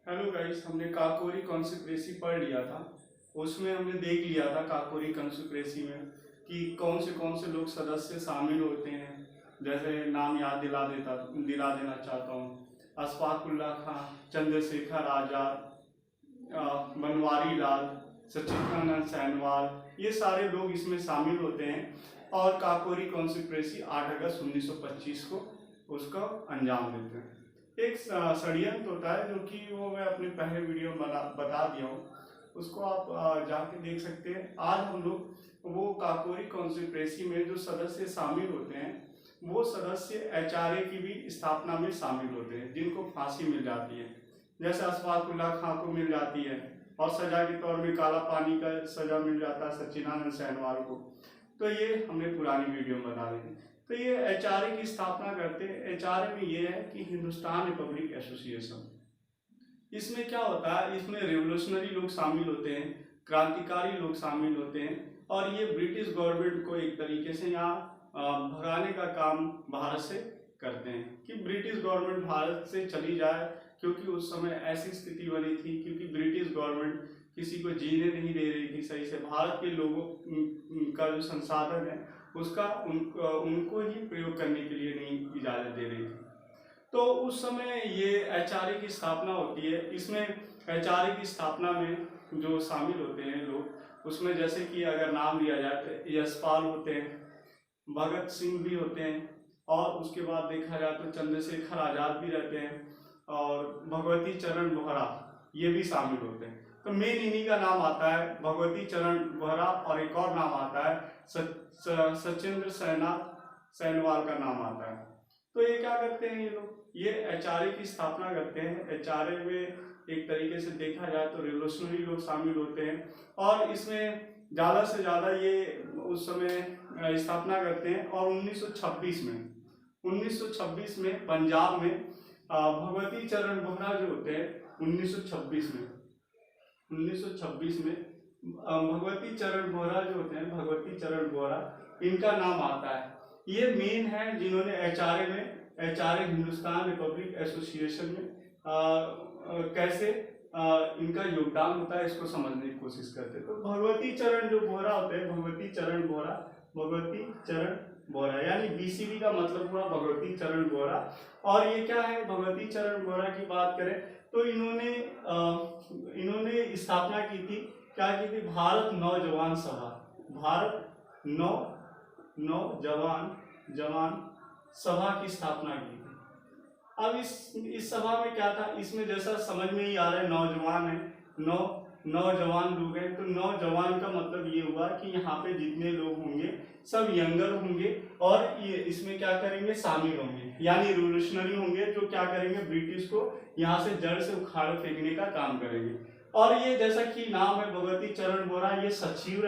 Hello guys, हमने Kakori conspiracy पढ़ लिया था। उसमें हमने देख लिया था काकोरी कॉन्स्पिरेसी में कि कौन से लोग सदस्य शामिल होते हैं। जैसे नाम याद दिला देना चाहता हूँ। अशफाकुल्ला खां, चंद्रशेखर आज़ाद, बनवारी लाल, सचिदानंद सैनवाल, ये सारे लोग इसमें शामिल होते हैं। और काकोरी कॉन्स्पिरेसी 8 अगस्त 1925 को उसका अंजाम देते हैं। एक षड्यंत्र होता है जो कि वो मैं अपने पहले वीडियो में बता दिया हूँ, उसको आप जाके देख सकते हैं। आज हम लोग वो काकोरी कॉन्स्पिरेसी में जो सदस्य शामिल होते हैं, वो सदस्य एचआरए की भी स्थापना में शामिल होते हैं, जिनको फांसी मिल जाती है। जैसे अशफाकुल्ला खां को मिल जाती है और सजा के तौर में काला पानी का सजा मिल जाता है सचिदानंद सैनवाल को। तो ये हमने पुरानी वीडियो में बता दी थी। तो ये एचआरए की स्थापना करते हैं। एचआरए में ये है कि हिंदुस्तान रिपब्लिक एसोसिएशन। इसमें क्या होता है, इसमें रेवोल्यूशनरी लोग शामिल होते हैं, क्रांतिकारी लोग शामिल होते हैं, और ये ब्रिटिश गवर्नमेंट को एक तरीके से यहाँ भगाने का काम भारत से करते हैं कि ब्रिटिश गवर्नमेंट भारत से चली जाए। क्योंकि उस समय ऐसी स्थिति बनी थी, क्योंकि ब्रिटिश गवर्नमेंट किसी को जीने नहीं दे रही थी सही से। भारत के लोगों का जो संसाधन है उसका उनको ही प्रयोग करने के लिए नहीं इजाज़त दे रही थी। तो उस समय ये एचआरए की स्थापना होती है। इसमें एचआरए की स्थापना में जो शामिल होते हैं लोग, उसमें जैसे कि अगर नाम लिया जाए तो यशपाल होते हैं, भगत सिंह भी होते हैं, और उसके बाद देखा जाए तो चंद्रशेखर आज़ाद भी रहते हैं, और भगवती चरण बोहरा ये भी शामिल होते हैं। तो मेन इन्हीं का नाम आता है, भगवती चरण बोहरा, और एक और नाम आता है सचिंद्र सैनवाल का नाम आता है। तो ये क्या करते हैं, ये लोग ये एचआरए की स्थापना करते हैं। एचआरए में एक तरीके से देखा जाए तो रेवोल्यूशनरी लोग शामिल होते हैं, और इसमें ज़्यादा से ज़्यादा ये उस समय स्थापना करते हैं। और 1926 में पंजाब में भगवती चरण बोहरा जो होते हैं, 1926 में भगवती चरण बोहरा जो होते हैं, भगवती चरण बोहरा, इनका नाम आता है। ये मेन है जिन्होंने एचआरए हिंदुस्तान रिपब्लिक एसोसिएशन में कैसे इनका योगदान होता है इसको समझने की कोशिश करते हैं। तो भगवती चरण जो बोहरा होते हैं, भगवती चरण बोहरा यानी बीसीबी का मतलब हुआ भगवती चरण बोहरा। और ये क्या है, भगवती चरण बोहरा की बात करें तो इन्होंने स्थापना की थी, क्या की थी, भारत नौजवान सभा, भारत नौजवान सभा की स्थापना की थी। अब इस सभा में क्या था, इसमें जैसा समझ में ही आ रहा है, नौजवान है, नौजवान लोग हैं, तो नौजवान का मतलब ये हुआ कि यहाँ पे जितने लोग होंगे सब यंगर होंगे, और ये इसमें क्या करेंगे, शामिल होंगे, यानी रिवोल्यूशनरी होंगे, जो क्या करेंगे, ब्रिटिश को यहाँ से जड़ से उखाड़ फेंकने का काम करेंगे। और ये जैसा कि नाम है भगवती चरण बोहरा, ये सचिव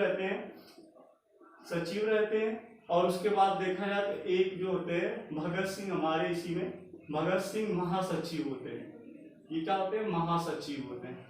रहते हैं। और उसके बाद देखा जाए तो एक जो होते हैं भगत सिंह, हमारे इसी में भगत सिंह महासचिव होते हैं। ये क्या होते हैं, महासचिव होते हैं।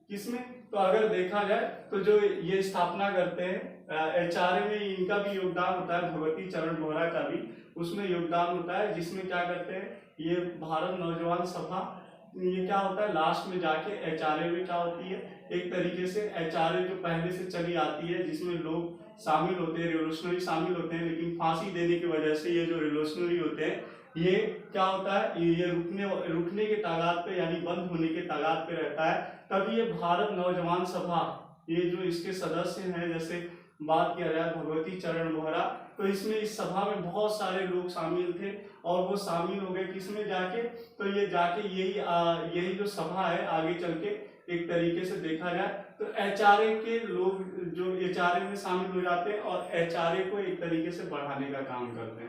किसमें, तो अगर देखा जाए तो जो ये स्थापना करते हैं एचआरए में, इनका भी योगदान होता है, भगवती चरण बोहरा का भी उसमें योगदान होता है। जिसमें क्या करते हैं, ये भारत नौजवान सभा, ये क्या होता है, लास्ट में जाके एचआरए में क्या होती है, एक तरीके से एचआरए जो पहले से चली आती है, जिसमें लोग शामिल होते हैं, रिवोल्यूशनरी शामिल होते हैं, लेकिन फांसी देने की वजह से ये जो रिवोल्यूशनरी होते हैं, ये क्या होता है, ये रुकने के तागात पे, यानी बंद होने के तागात पे रहता है। तब ये भारत नौजवान सभा, ये जो इसके सदस्य हैं, जैसे बात किया जाए भगवती चरण बोहरा, तो इसमें इस सभा में बहुत सारे लोग शामिल थे, और वो शामिल हो गए किसमें जाके, तो ये जाके यही जो सभा है, आगे चल के एक तरीके से देखा जाए तो एचआरए के लोग जो एचआरए में शामिल हो जाते हैं, और एचआरए को एक तरीके से बढ़ाने का काम करते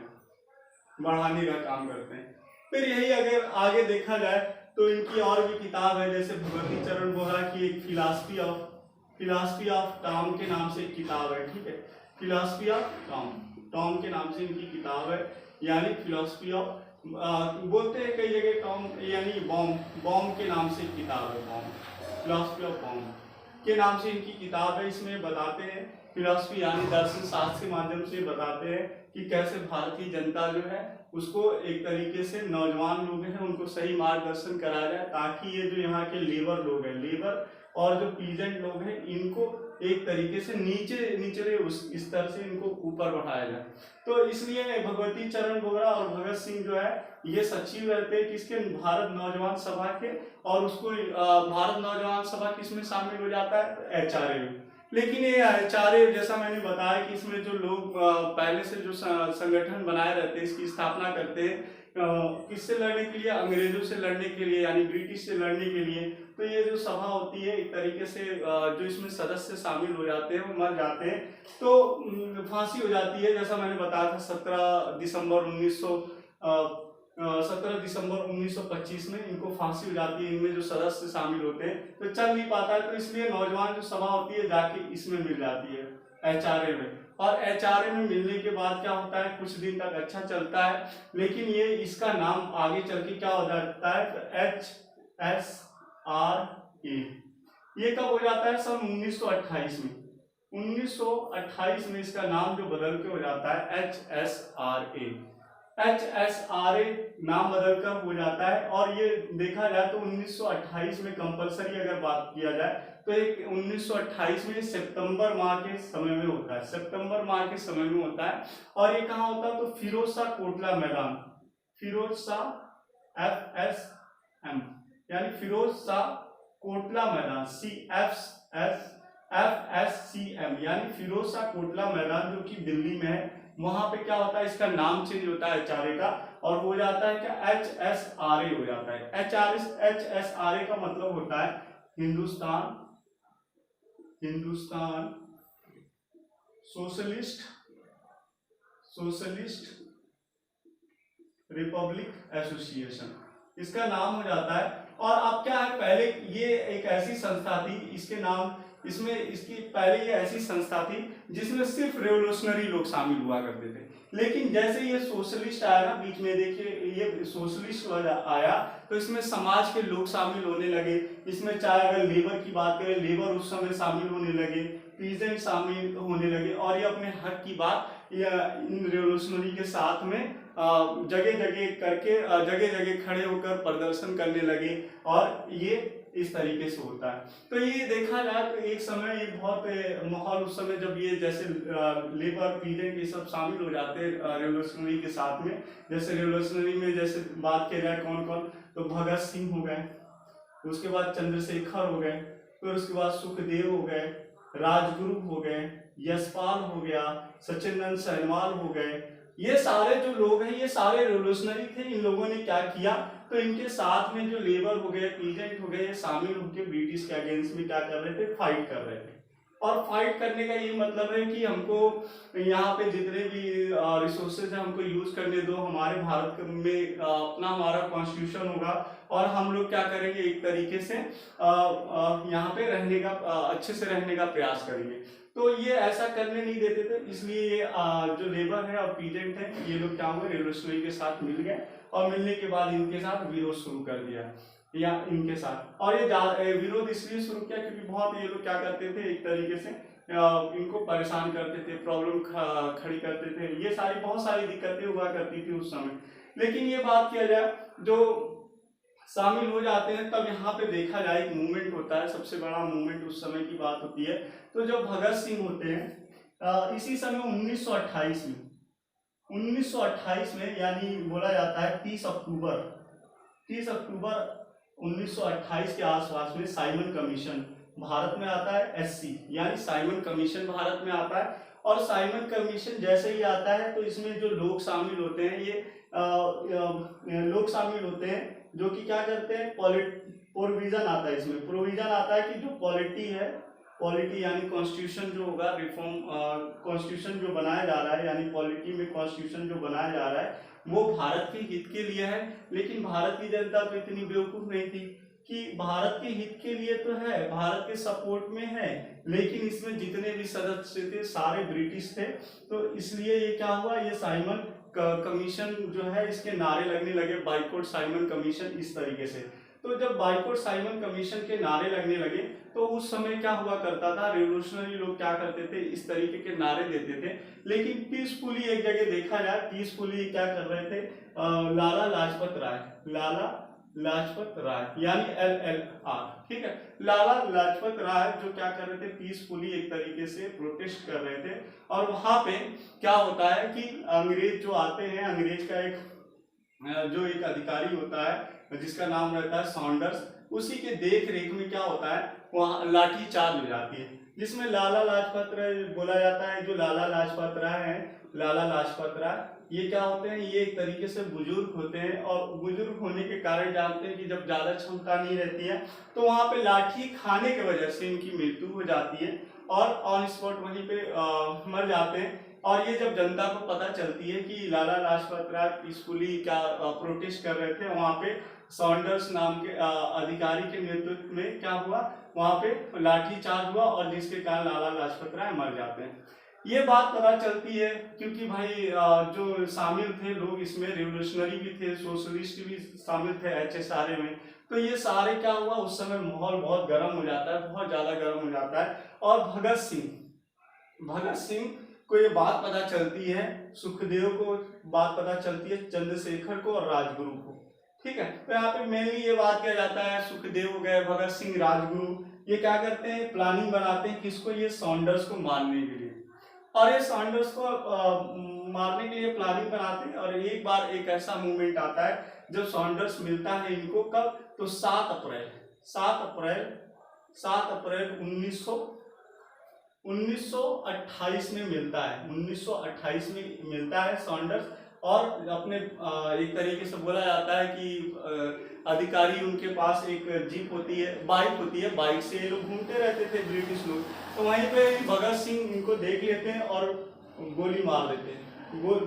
हैं। फिर यही अगर आगे देखा जाए तो इनकी और भी किताब है, जैसे भगवती चरण बोहरा की एक फिलॉसफी ऑफ टॉम के नाम से एक किताब है, ठीक है, फिलॉसफी ऑफ टॉम के नाम से इनकी किताब है, यानी फिलॉसफी ऑफ, बोलते हैं कई जगह टॉम, यानी बॉम के नाम से किताब है, फिलॉसफी ऑफ बॉम के नाम से इनकी किताब है। इसमें बताते हैं फिलॉसफी यानी दर्शन शास्त्र के माध्यम से बताते हैं कि कैसे भारतीय जनता जो है उसको एक तरीके से नौजवान लोग हैं उनको सही मार्गदर्शन कराया जाए, ताकि ये जो यहाँ के लेबर लोग हैं, लेबर और जो पीजेंट लोग हैं, इनको एक तरीके से निचले उस स्तर से इनको ऊपर बढ़ाया जाए। तो इसलिए भगवती चरण वोहरा और भगत सिंह जो है ये सचिव रहते हैं किसके, भारत नौजवान सभा के, और उसको भारत नौजवान सभा किसमें शामिल हो जाता है, HRA में। लेकिन ये HRA जैसा मैंने बताया कि इसमें जो लोग पहले से जो संगठन बनाए रहते हैं, इसकी स्थापना करते हैं किससे लड़ने के लिए, अंग्रेजों से लड़ने के लिए, यानी ब्रिटिश से लड़ने के लिए। तो ये जो सभा होती है एक तरीके से जो इसमें सदस्य शामिल हो जाते हैं वो मर जाते हैं, तो फांसी हो जाती है। जैसा मैंने बताया था 17 दिसंबर 1925 में इनको फांसी हो जाती है, इनमें जो सदस्य शामिल होते हैं। तो चल नहीं पाता है, तो इसलिए नौजवान जो सभा होती है जाके इसमें मिल जाती है, HRA में। और HRA में मिलने के बाद क्या होता है, कुछ दिन तक अच्छा चलता है, लेकिन ये इसका नाम आगे चल के क्या हो जाता है, HSRA। ये कब हो जाता है, सन 1928 में। 1928 में इसका नाम जो बदल के हो जाता है HSRA। HSRA नाम बदलकर हो जाता है। और ये देखा जाए तो 1928 में कंपलसरी अगर बात किया जाए तो एक 1928 में सितंबर माह के समय में होता है, सितंबर माह के समय में होता है। और ये कहाँ होता है, तो फिरोज शाह कोटला मैदान, फिरोज शाह FSM यानी फिरोज शाह कोटला मैदान, FSCM यानी फिरोज शाह कोटला मैदान, जो कि दिल्ली में है। वहां पे क्या होता है, इसका नाम चेंज होता है HRA का, और हो जाता है क्या, HSRA हो जाता है। HSRA का मतलब होता है हिंदुस्तान सोशलिस्ट रिपब्लिक एसोसिएशन, इसका नाम हो जाता है। और अब क्या है, पहले ये एक ऐसी संस्था थी, इसके नाम इसमें इसकी पहले ये ऐसी संस्था थी जिसमें सिर्फ रेवोल्यूशनरी लोग शामिल हुआ करते थे। लेकिन जैसे ये सोशलिस्ट आया ना बीच में, देखिए ये सोशलिस्ट आया तो इसमें समाज के लोग शामिल होने लगे। इसमें चाहे अगर लेबर की बात करें, लेबर उस समय शामिल होने लगे, पीजेंट शामिल होने लगे, और ये अपने हक की बात इन रेवोल्यूशनरी के साथ में जगह जगह करके जगह जगह खड़े होकर प्रदर्शन करने लगे। और ये इस तरीके से होता है। तो ये देखा जाए तो एक समय ये बहुत माहौल उस समय जब ये जैसे लेबर पीजेंट ये सब शामिल हो जाते हैं रेवोल्यूशनरी के साथ में। जैसे रेवोल्यूशनरी में जैसे बात किया जाए कौन कौन, तो भगत सिंह हो गए, उसके बाद चंद्रशेखर हो गए, फिर उसके बाद सुखदेव हो गए, राजगुरु हो गए, यशपाल हो गया, सचिनंद सहनवाल हो गए। ये सारे जो लोग हैं ये सारे रेवोल्यूशनरी थे। इन लोगों ने क्या किया, तो इनके साथ में जो लेबर हो गए, पीजेंट हो गए, ये शामिल होकर ब्रिटिश के अगेंस्ट में क्या कर रहे थे, फाइट कर रहे थे। और फाइट करने का ये मतलब है कि हमको यहाँ पे जितने भी रिसोर्सेज हैं हमको यूज करने दो, हमारे भारत में अपना हमारा कॉन्स्टिट्यूशन होगा, और हम लोग क्या करेंगे, एक तरीके से यहाँ पे रहने का अच्छे से रहने का प्रयास करेंगे। तो ये ऐसा करने नहीं देते थे, इसलिए ये जो लेबर है और पीजेंट है ये लोग क्या हुए, रेवोल्यूशनरी के साथ मिल गए, और मिलने के बाद इनके साथ विरोध शुरू कर दिया या इनके साथ। और ये विरोध इसलिए शुरू किया क्योंकि बहुत ये लोग क्या करते थे, एक तरीके से इनको परेशान करते थे, प्रॉब्लम खड़ी करते थे, ये सारी बहुत सारी दिक्कतें हुआ करती थी उस समय। लेकिन ये बात किया जाए जो शामिल हो जाते हैं, तब यहाँ पे देखा जाए एक मूवमेंट होता है, सबसे बड़ा मूवमेंट उस समय की बात होती है। तो जब भगत सिंह होते हैं इसी समय 1928 में यानी बोला जाता है 30 अक्टूबर 1928 के आसपास में साइमन कमीशन भारत में आता है। SC यानी साइमन कमीशन भारत में आता है। और साइमन कमीशन जैसे ही आता है तो इसमें जो लोग शामिल होते हैं, ये लोग शामिल होते हैं जो कि क्या करते हैं, प्रोविजन आता है, इसमें प्रोविजन आता है कि जो पॉलिटी यानी कॉन्स्टिट्यूशन जो होगा, रिफॉर्म कॉन्स्टिट्यूशन जो बनाया जा रहा है, यानी पॉलिटी में कॉन्स्टिट्यूशन जो बनाया जा रहा है वो भारत के हित के लिए है। लेकिन भारत की जनता तो इतनी बेवकूफ नहीं थी कि भारत के हित के लिए तो है, भारत के सपोर्ट में है, लेकिन इसमें जितने भी सदस्य थे सारे ब्रिटिश थे। तो इसलिए ये क्या हुआ, ये साइमन कमीशन जो है इसके नारे लगने लगे, बाइकॉट साइमन कमीशन, इस तरीके से। तो जब बाइकॉट साइमन कमीशन के नारे लगने लगे तो उस समय क्या हुआ करता था, रिवोल्यूशनरी लोग क्या करते थे, इस तरीके के नारे देते थे। लेकिन पीसफुली एक जगह देखा जाए, पीसफुली क्या कर रहे थे, लाला लाजपत राय, लाला लाजपत राय यानी LLR, ठीक है, लाला लाजपत राय जो क्या कर रहे थे, पीसफुली एक तरीके से प्रोटेस्ट कर रहे थे। और वहां पे क्या होता है कि अंग्रेज जो आते हैं, अंग्रेज का एक जो एक अधिकारी होता है जिसका नाम रहता है सॉन्डर्स, उसी के देख रेख में क्या होता है, वहाँ लाठी चार्ज हो जाती है, जिसमें लाला लाजपत राय बोला जाता है। जो लाला लाजपत राय है, लाला लाजपत राय, ये क्या होते हैं, ये एक तरीके से बुजुर्ग होते हैं, और बुजुर्ग होने के कारण जानते हैं कि जब ज्यादा क्षमता नहीं रहती है तो वहां पे लाठी खाने की वजह से इनकी मृत्यु हो जाती है और ऑन स्पॉट वहीं पे मर जाते हैं। और ये जब जनता को पता चलती है कि लाला लाजपत राय पीसफुली क्या प्रोटेस्ट कर रहे थे, वहां पे सॉन्डर्स नाम के अधिकारी के नेतृत्व में क्या हुआ, वहां पे लाठी चार्ज हुआ और जिसके कारण लाला लाजपत राय मर जाते हैं। ये बात पता चलती है क्योंकि भाई जो शामिल थे लोग इसमें, रिवोल्यूशनरी भी थे, सोशलिस्ट भी शामिल थे HSRA में। तो ये सारे क्या हुआ, उस समय माहौल बहुत गर्म हो जाता है, बहुत ज्यादा गर्म हो जाता है। और भगत सिंह को ये बात पता चलती है, सुखदेव को बात पता चलती है, चंद्रशेखर को और राजगुरु को, ठीक है। तो यहाँ पे मेनली ये बात किया जाता है, सुखदेव हो गए, भगत सिंह, राजगुरु, ये क्या करते हैं, प्लानिंग बनाते हैं किसको, ये सॉन्डर्स को मारने के लिए। और ये सॉन्डर्स को मारने के लिए प्लानिंग बनाते हैं। और एक बार एक ऐसा मूवमेंट आता है जब सॉन्डर्स मिलता है इनको, कब, तो 7 अप्रैल 1928 में मिलता है, 1928 में मिलता है सॉन्डर्स। और अपने एक तरीके से बोला जाता है कि अधिकारी उनके पास एक जीप होती है, बाइक होती है, बाइक से ये लोग घूमते रहते थे ब्रिटिश लोग। तो वहीं पे भगत सिंह इनको देख लेते हैं और गोली मार देते हैं।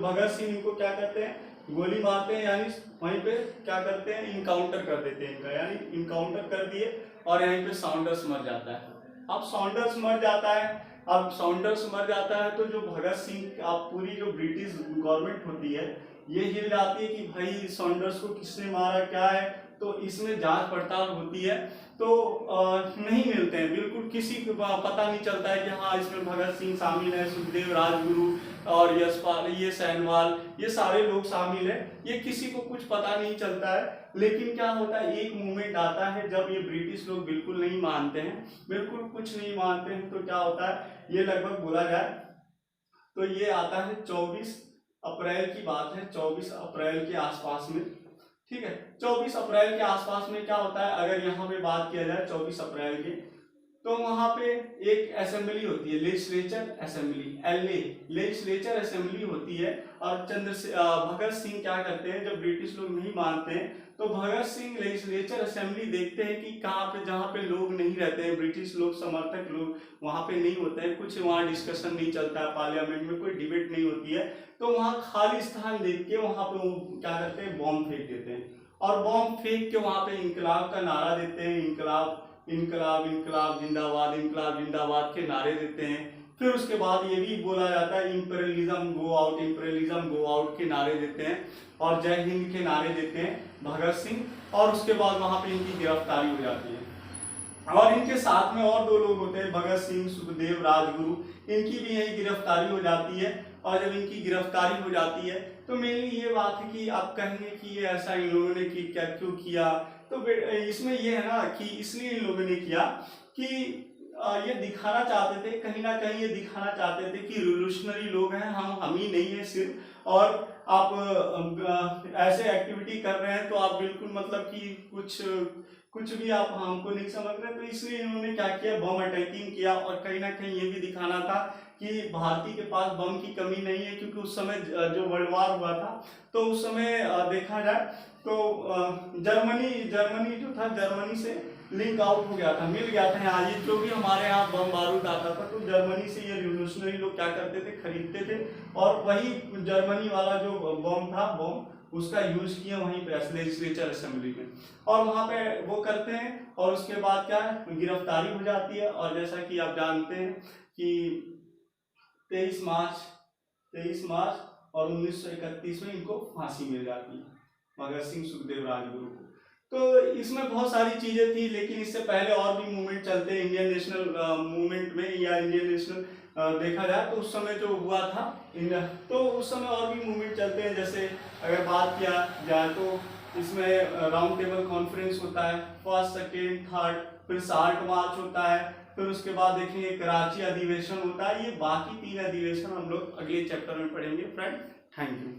भगत सिंह इनको क्या करते हैं, गोली मारते हैं, यानी वहीं पे क्या करते हैं, इनकाउंटर कर देते हैं इनका, यानी इनकाउंटर कर दिए और यहीं पे सॉन्डर्स मर जाता है। अब सॉन्डर्स मर जाता है, अब सॉन्डर्स मर जाता है तो जो भगत सिंह, अब पूरी जो ब्रिटिश गवर्नमेंट होती है ये हिल जाती है कि भाई सॉन्डर्स को किसने मारा, क्या है। तो इसमें जांच पड़ताल होती है तो नहीं मिलते हैं, बिल्कुल किसी को पता नहीं चलता है कि हाँ इसमें भगत सिंह शामिल है, सुखदेव, राजगुरु और यशपाल, ये सैनवाल, ये सारे लोग शामिल है, ये किसी को कुछ पता नहीं चलता है। लेकिन क्या होता है, एक मूवमेंट आता है जब ये ब्रिटिश लोग बिल्कुल नहीं मानते हैं, बिल्कुल कुछ नहीं मानते हैं, तो क्या होता है, ये लगभग बोला जाए तो ये आता है 24 अप्रैल की बात है, 24 अप्रैल के आसपास में, ठीक है। 24 अप्रैल के आसपास में क्या होता है, अगर यहाँ पे बात किया जाए 24 अप्रैल की, तो वहां पे एक असेंबली होती है, legislature assembly, LA, legislature assembly होती है। और भगत सिंह क्या करते हैं, जब ब्रिटिश लोग नहीं मानते हैं तो भगत सिंह लेजिस्लेचर असेंबली देखते हैं कि कहाँ पे, जहाँ पे लोग नहीं रहते हैं, ब्रिटिश लोग, समर्थक लोग वहां पे नहीं होते हैं, कुछ वहाँ डिस्कशन नहीं चलता है, पार्लियामेंट में कोई डिबेट नहीं होती है, तो वहाँ खाली स्थान देख के वहां पे वो क्या करते हैं, बॉम्ब फेंक देते हैं। और बॉम्ब फेंक के वहां पे इंकलाब का नारा देते हैं, इंकलाब इंकलाब इंकलाब जिंदाबाद, इंकलाब जिंदाबाद के नारे देते हैं। फिर उसके बाद ये भी बोला जाता है imperialism go out, imperialism go out के नारे देते हैं और जय हिंद के नारे देते हैं भगत सिंह। और उसके बाद वहां पे इनकी गिरफ्तारी हो जाती है और इनके साथ में और 2 लोग होते हैं, भगत सिंह, सुखदेव, राजगुरु, इनकी भी यही गिरफ्तारी हो जाती है। और जब इनकी गिरफ्तारी हो जाती है तो मेनली ये बात है कि आप कहेंगे कि ये ऐसा इन लोगों ने क्या क्यों किया, तो इसमें ये है ना कि इसलिए इन लोगों ने किया कि ये दिखाना चाहते थे, कहीं ना कहीं ये दिखाना चाहते थे कि रिवोल्यूशनरी लोग हैं, हम ही नहीं है सिर्फ, और आप ऐसे एक्टिविटी कर रहे हैं तो आप बिल्कुल मतलब कि कुछ भी आप हमको नहीं समझ रहे। तो इसलिए इन्होंने क्या किया, बम अटैकिंग किया और कहीं ना कहीं ये भी दिखाना था कि भारतीय के पास बम की कमी नहीं है, क्योंकि उस समय जो वर्ल्ड वार हुआ था तो उस समय देखा जाए तो जर्मनी जो था, जर्मनी से लिंक आउट हो गया था, मिल गया था यहाँ, ये जो भी हमारे यहाँ बम बारूद आता था तो जर्मनी से ये रिवोल्यूशनरी लोग क्या करते थे, खरीदते थे और वही जर्मनी वाला जो बम था, बम उसका यूज किया वहीं पे लेजिस्लेचर असेंबली में, और वहां पे वो करते हैं। और उसके बाद क्या है, गिरफ्तारी हो जाती है। और जैसा कि आप जानते हैं कि 23 मार्च और 1931 में इनको फांसी मिल जाती है, भगत सिंह, सुखदेव, राजगुरु को। तो इसमें बहुत सारी चीजें थी, लेकिन इससे पहले और भी मूवमेंट चलते हैं इंडियन नेशनल मूवमेंट में या इंडियन नेशनल देखा जाए तो उस समय जो हुआ था इंडिया, तो उस समय और भी मूवमेंट चलते हैं। जैसे अगर बात किया जाए तो इसमें राउंड टेबल कॉन्फ्रेंस होता है, फर्स्ट सेकेंड थर्ड, फिर साल्ट मार्च होता है, फिर उसके बाद देखेंगे कराची अधिवेशन होता है। ये बाकी 3 अधिवेशन हम लोग अगले चैप्टर में पढ़ेंगे फ्रेंड। Thank you.